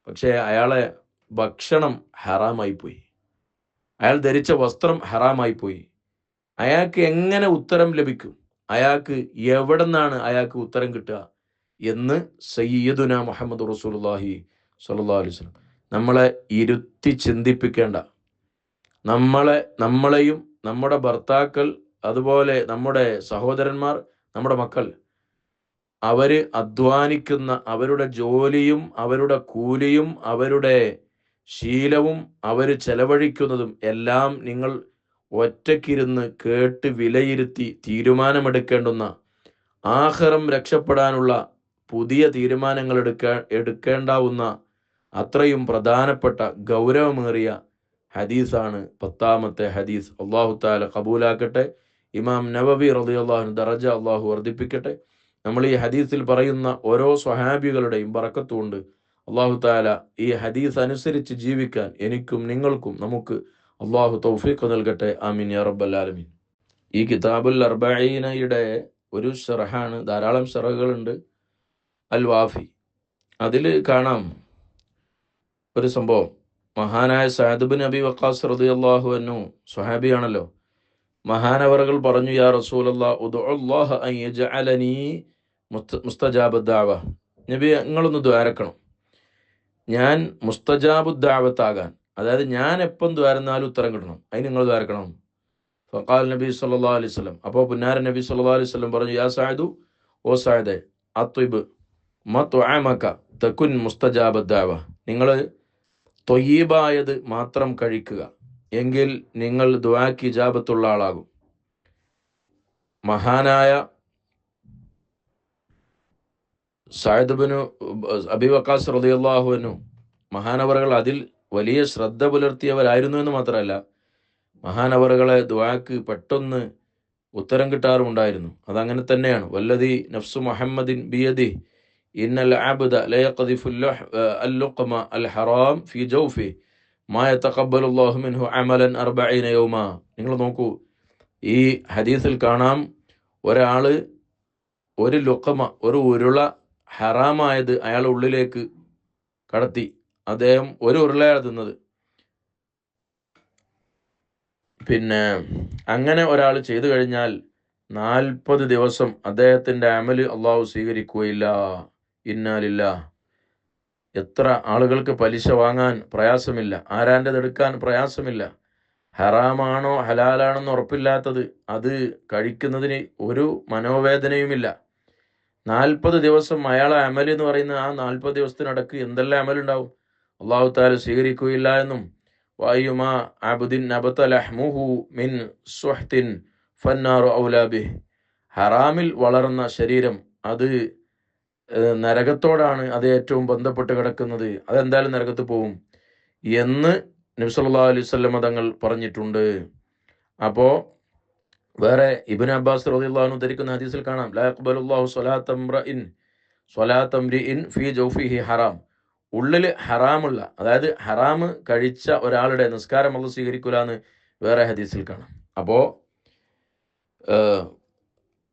പക്ഷേ അയാളെ ഭക്ഷണം ഹറാമായി പോയി, അയാൾ ധരിച്ച വസ്ത്രം ഹറാമായി പോയി. അയാൾക്ക് എങ്ങനെ ഉത്തരം ലഭിക്കും? അയാൾക്ക് എവിടെ നിന്നാണ് അയാൾക്ക് ഉത്തരം കിട്ടുക എന്ന് സയ്യിദുന മുഹമ്മദ് റസൂലുള്ളാഹി സ്വല്ലല്ലാഹു അലൈഹി വസല്ലം നമ്മളെ ഇരുത്തി ചിന്തിപ്പിക്കേണ്ട, നമ്മളെയും നമ്മുടെ ഭർത്താക്കൾ, അതുപോലെ നമ്മുടെ സഹോദരന്മാർ, നമ്മുടെ മക്കൾ, അവര് അധ്വാനിക്കുന്ന അവരുടെ ജോലിയും അവരുടെ കൂലിയും അവരുടെ ശീലവും അവർ ചെലവഴിക്കുന്നതും എല്ലാം നിങ്ങൾ ഒറ്റയ്ക്കിരുന്ന് കേട്ട് വിലയിരുത്തി തീരുമാനമെടുക്കേണ്ടുന്ന, ആഖിറം രക്ഷപ്പെടാനുള്ള പുതിയ തീരുമാനങ്ങൾ എടുക്കേണ്ടാവുന്ന അത്രയും പ്രധാനപ്പെട്ട ഗൗരവമേറിയ ഹദീസാണ് 10ാമത്തെ ഹദീസ്. അള്ളാഹു തആല കബൂലാക്കട്ടെ. ഇമാം നവവി റളിയല്ലാഹു അൻഹു ദറജ അള്ളാഹു വർദ്ധിപ്പിക്കട്ടെ. നമ്മൾ ഈ ഹദീസിൽ പറയുന്ന ഓരോ സ്വഹാബികളുടെയും ബറക്കത്തുകൊണ്ട് അള്ളാഹു തആല ഈ ഹദീസ് അനുസരിച്ച് ജീവിക്കാൻ എനിക്കും നിങ്ങൾക്കും നമുക്ക് അള്ളാഹു തൗഫീഖ് നൽകട്ടെ. ആമീൻ യാ റബ്ബൽ ആലമീൻ. ഈ കിതാബുൽ അർബഈനയുടെ ഒരു ശറഹാണ്, ധാരാളം ശറഹുകളുണ്ട്, അൽ വാഫി. അതിൽ കാണാം ഒരു സംഭവം. മഹാനായ സഅദ് ബിൻ അബി വഖാസ് റളിയല്ലാഹു അൻഹു സ്വഹാബിയാണല്ലോ. മഹാനവറുകൾ പറഞ്ഞു, യാ റസൂലല്ലാഹ് ഉദ്ഉല്ലാഹ അൻ യജ്അലനി മുസ്തജാബദ് ദഅവ, നബി നിങ്ങളൊന്ന് ദ്വാരക്കണം, ഞാൻ മുസ്തജാബുദ് ദഅവത്താകാൻ, അതായത് ഞാൻ എപ്പം ദ്വാരുന്നാലും ഉത്തരം കിട്ടണം, അതിന് നിങ്ങൾ ദ്വാരക്കണം. ഫഖാൽ നബി സല്ലല്ലാഹു അലൈഹി വസല്ലം, അപ്പോൾ പുന്നാരൻ നബി സല്ലല്ലാഹു അലൈഹി വസല്ലം പറഞ്ഞു, യാ സഅദു, ഓ സഅദേ, അത്വിബ് മത്അമക തകുൻ മുസ്തജാബദ് ദഅവ, നിങ്ങൾ ത്വയ്യിബായത് മാത്രം കഴിക്കുക, എങ്കിൽ നിങ്ങൾ ദുആക്ക് ഇജാബത്തുള്ള ആളാകും. മഹാനായ സഅദ് ബിൻ അബി വഖാസ് റളിയല്ലാഹു അൻഹു മഹാനവറുകൾ അതിൽ വലിയ ശ്രദ്ധ പുലർത്തിയവരായിരുന്നു എന്ന് മാത്രമല്ല, മഹാനവറുകളെ ദുആക്ക് പെട്ടെന്ന് ഉത്തരം കിട്ടാറുമുണ്ടായിരുന്നു. അതങ്ങനെ തന്നെയാണ്. വല്ലദി നഫ്സു മുഹമ്മദിൻ ബിയദി ഇന്നൽ അബ്ദ ലയഖദിഫു അൽ-ലുഖ്മ അൽ-ഹറാം ഫി ജൗഫി മാ യതഖബ്ബലുല്ലാഹു മിൻഹു അമലൻ 40 യൗമ. നിങ്ങൾ നോക്കൂ, ഈ ഹദീസിൽ കാണാം, ഒരാള് ഒരു ലുഖ്മ, ഒരു ഉരുള ഹറാമായത് അയാളുടെ ഉള്ളിലേക്ക് കടത്തി, അദ്ദേഹം ഒരു ഉരുളയാണ് തിന്നത്. പിന്നെ അങ്ങനെ ഒരാൾ ചെയ്തു കഴിഞ്ഞാൽ 40 ദിവസം അദ്ദേഹത്തിന്റെ അമല് അള്ളാഹു സ്വീകരിക്കുകയില്ല. ഇന്നാലില്ലാഹ്. എത്ര ആളുകൾക്ക് പലിശ വാങ്ങാൻ പ്രയാസമില്ല, ആരാൻ്റെത് എടുക്കാൻ പ്രയാസമില്ല, ഹറാമാണോ ഹലാലാണെന്ന് ഉറപ്പില്ലാത്തത്, അത് കഴിക്കുന്നതിന് ഒരു മനോവേദനയുമില്ല. 40 ദിവസം അയാളെ അമൽ എന്ന് പറയുന്ന ആ 40 ദിവസത്തിനടക്ക് എന്തെല്ലാം അമലുണ്ടാവും, അള്ളാഹു തആല സ്വീകരിക്കുകയില്ല എന്നും, വഅയ്യുമാ അബ്ദിൻ നബത ലഹ്മുഹു മിൻ സുഹ്തിൻ ഫന്നാറു ഔലാ ബിഹി, ഹറാമിൽ വളർന്ന ശരീരം അത് നരകത്തോടാണ് അത് ഏറ്റവും ബന്ധപ്പെട്ട് കിടക്കുന്നത്, അതെന്തായാലും നരകത്ത് പോവും എന്ന് നബി സല്ലല്ലാഹു അലൈഹി വസല്ലം തങ്ങൾ പറഞ്ഞിട്ടുണ്ട്. അപ്പോൾ വേറെ ഇബ്നു അബ്ബാസ് റളിയല്ലാഹു അൻഹു ധരിക്കുന്ന ഹദീസിൽ കാണാം, ലാ യഖ്ബലുല്ലാഹു സ്വലാത്ത ഇംറിഇൻ ഫീ ജൗഫിഹി ഹറാം, ഉള്ളിൽ ഹറാമുള്ള, അതായത് ഹറാമ് കഴിച്ച ഒരാളുടെ നിസ്കാരം അല്ലാഹു സ്വീകരിക്കൂല എന്ന് വേറെ ഹദീസിൽ കാണാം. അപ്പോൾ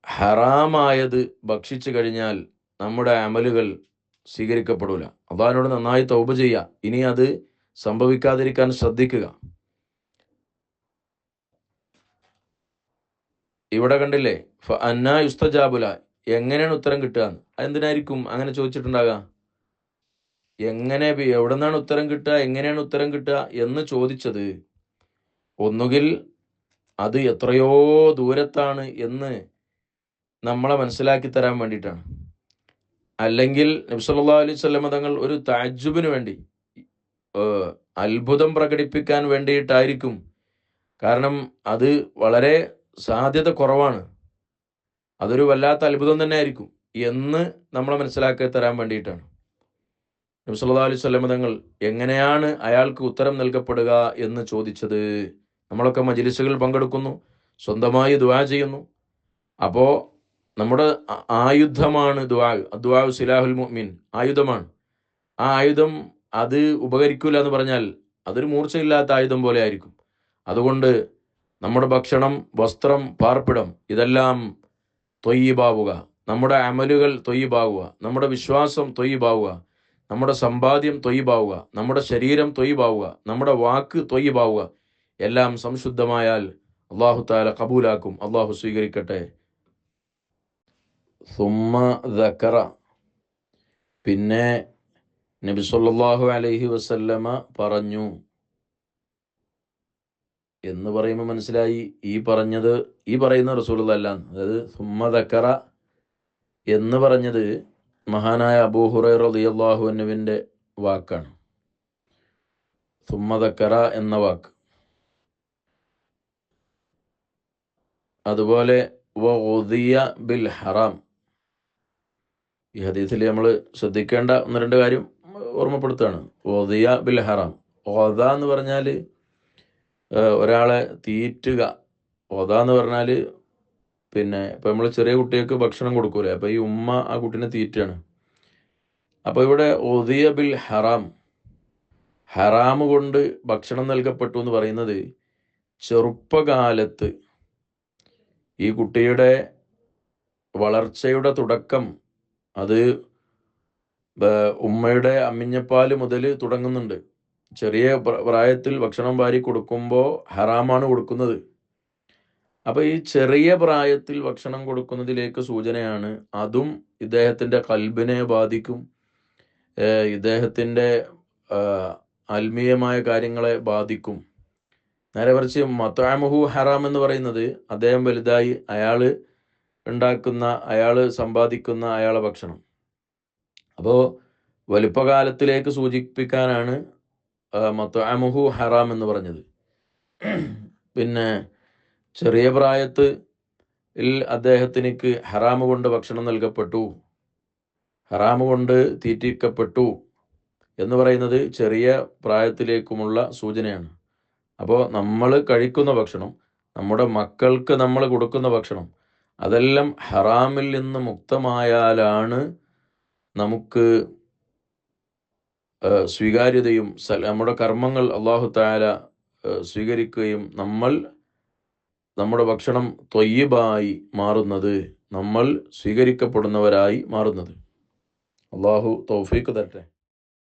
ഹറാമായത് ഭക്ഷിച്ചു കഴിഞ്ഞാൽ നമ്മുടെ അമലുകൾ സ്വീകരിക്കപ്പെടൂല. അള്ളാഹിനോട് നന്നായി തൗബ ചെയ്യുക. ഇനി അത് സംഭവിക്കാതിരിക്കാൻ ശ്രദ്ധിക്കുക. ഇവിടെ കണ്ടില്ലേ, അന്നാ യുസ്തജാബുല, എങ്ങനെയാണ് ഉത്തരം കിട്ടുക? അതെന്തിനായിരിക്കും അങ്ങനെ ചോദിച്ചിട്ടുണ്ടാകുക? എവിടെ നിന്നാണ് ഉത്തരം കിട്ടുക, എങ്ങനെയാണ് ഉത്തരം കിട്ടുക എന്ന് ചോദിച്ചത് ഒന്നുകിൽ അത് എത്രയോ ദൂരത്താണ് എന്ന് നമ്മളെ മനസ്സിലാക്കി തരാൻ വേണ്ടിയിട്ടാണ്, അല്ലെങ്കിൽ നബി സല്ലല്ലാഹു അലൈഹി വസല്ലം തങ്ങൾ ഒരു തഅജ്ജുബിന് വേണ്ടി, അത്ഭുതം പ്രകടിപ്പിക്കാൻ വേണ്ടിയിട്ടായിരിക്കും. കാരണം അത് വളരെ സാധ്യത കുറവാണ്, അതൊരു വല്ലാത്ത അത്ഭുതം തന്നെ ആയിരിക്കും എന്ന് നമ്മളെ മനസ്സിലാക്കി തരാൻ വേണ്ടിയിട്ടാണ് നബി സല്ലല്ലാഹു അലൈഹി വസല്ലം തങ്ങൾ എങ്ങനെയാണ് അയാൾക്ക് ഉത്തരം നൽകപ്പെടുക എന്ന് ചോദിച്ചത്. നമ്മളൊക്കെ മജ്‌ലിസുകളിൽ പങ്കെടുക്കുന്നു, സ്വന്തമായി ദുആ ചെയ്യുന്നു. അപ്പോൾ നമ്മുടെ ആയുധമാണ് ദുആ. ദുആ സിലാഹുൽ മുഅ്മിൻ, ആയുധമാണ്. ആ ആയുധം അത് ഉപകരിക്കില്ല എന്ന് പറഞ്ഞാൽ അതൊരു മൂർച്ചയില്ലാത്ത ആയുധം പോലെ ആയിരിക്കും. അതുകൊണ്ട് നമ്മുടെ ഭക്ഷണം, വസ്ത്രം, പാർപ്പിടം ഇതെല്ലാം ത്വയ്യിബാവുക, നമ്മുടെ അമലുകൾ ത്വയ്യിബാവുക, നമ്മുടെ വിശ്വാസം ത്വയ്യിബാവുക, നമ്മുടെ സമ്പാദ്യം ത്വയ്യിബാവുക, നമ്മുടെ ശരീരം ത്വയ്യിബാവുക, നമ്മുടെ വാക്ക് ത്വയ്യിബാവുക, എല്ലാം സംശുദ്ധമായാൽ അല്ലാഹു തആല കബൂലാക്കും. അല്ലാഹു സ്വീകരിക്കട്ടെ. സുമ്മ ദക്കറ, പിന്നെ നബി സല്ലല്ലാഹു അലൈഹി വസല്ലമ പറഞ്ഞു എന്ന് പറയുമ്പോൾ മനസ്സിലായി ഈ പറയുന്ന റസൂലുള്ളാഹി അല്ല. അതായത് സുമ്മ ദക്കറ എന്ന് പറഞ്ഞത് മഹാനായ അബൂ ഹുറൈറ റളിയല്ലാഹു അൻഹുവിൻ്റെ വാക്കാണ്. സുമ്മ ദക്കറ എന്ന വാക്ക്. അതുപോലെ വഉദിയ ബിൽ ഹറാം, ഈ ഹദീസിൽ നമ്മൾ ശ്രദ്ധിക്കേണ്ട ഒന്ന് രണ്ട് കാര്യം ഓർമ്മപ്പെടുത്തുകയാണ്. വഉദിയ ബിൽ ഹറാം, ഓദ എന്ന് പറഞ്ഞാൽ ഒരാളെ തീറ്റുക. ഓദ എന്ന് പറഞ്ഞാൽ പിന്നെ ഇപ്പം നമ്മൾ ചെറിയ കുട്ടികൾക്ക് ഭക്ഷണം കൊടുക്കൂലേ, അപ്പോൾ ഈ ഉമ്മ ആ കുട്ടീനെ തീറ്റാണ്. അപ്പോൾ ഇവിടെ ഉദിയ ബിൽ ഹറാം, ഹറാം കൊണ്ട് ഭക്ഷണം നൽകപ്പെട്ടു എന്ന് പറയുന്നത് ചെറുപ്പകാലത്ത് ഈ കുട്ടിയുടെ വളർച്ചയുടെ തുടക്കം അത് ഉമ്മയുടെ അമ്മിഞ്ഞപ്പാല് മുതൽ തുടങ്ങുന്നുണ്ട്. ചെറിയ പ്രായത്തിൽ ഭക്ഷണം വാരി കൊടുക്കുമ്പോൾ ഹറാമാണ് കൊടുക്കുന്നത്. അപ്പോൾ ഈ ചെറിയ പ്രായത്തിൽ ഭക്ഷണം കൊടുക്കുന്നതിലേക്ക് സൂചനയാണ്. അതും ഇദ്ദേഹത്തിൻ്റെ കൽബിനെ ബാധിക്കും, ഇദ്ദേഹത്തിൻ്റെ ആത്മീയമായ കാര്യങ്ങളെ ബാധിക്കും. നേരെ മറിച്ച് മത്അമുഹു ഹറാം എന്ന് പറയുന്നത് അദ്ദേഹം വലുതായി അയാൾ ഉണ്ടാക്കുന്ന, അയാൾ സമ്പാദിക്കുന്ന അയാളെ ഭക്ഷണം. അപ്പോൾ വലുപ്പകാലത്തിലേക്ക് സൂചിപ്പിക്കാനാണ് മത്അമുഹു ഹറാം എന്ന് പറഞ്ഞത്. പിന്നെ ചെറിയ പ്രായത്തിൽ അദ്ദേഹത്തിനിക്ക് ഹറാമ് കൊണ്ട് ഭക്ഷണം നൽകപ്പെട്ടു, ഹറാമ് കൊണ്ട് തീറ്റിക്കപ്പെട്ടു എന്ന് പറയുന്നത് ചെറിയ പ്രായത്തിലേക്കുമുള്ള സൂചനയാണ്. അപ്പോൾ നമ്മൾ കഴിക്കുന്ന ഭക്ഷണം, നമ്മുടെ മക്കൾക്ക് നമ്മൾ കൊടുക്കുന്ന ഭക്ഷണം, അതെല്ലാം ഹറാമിൽ നിന്ന് മുക്തമായാലാണ് നമുക്ക് സ്വീകാര്യതയും നമ്മുടെ കർമ്മങ്ങൾ അല്ലാഹു തആല സ്വീകരിക്കുകയും നമ്മുടെ ഭക്ഷണം ത്വയ്യിബായി മാറുന്നത്, നമ്മൾ സ്വീകരിക്കപ്പെടുന്നവരായി മാറുന്നത്. അല്ലാഹു തൗഫീഖ് തരട്ടെ.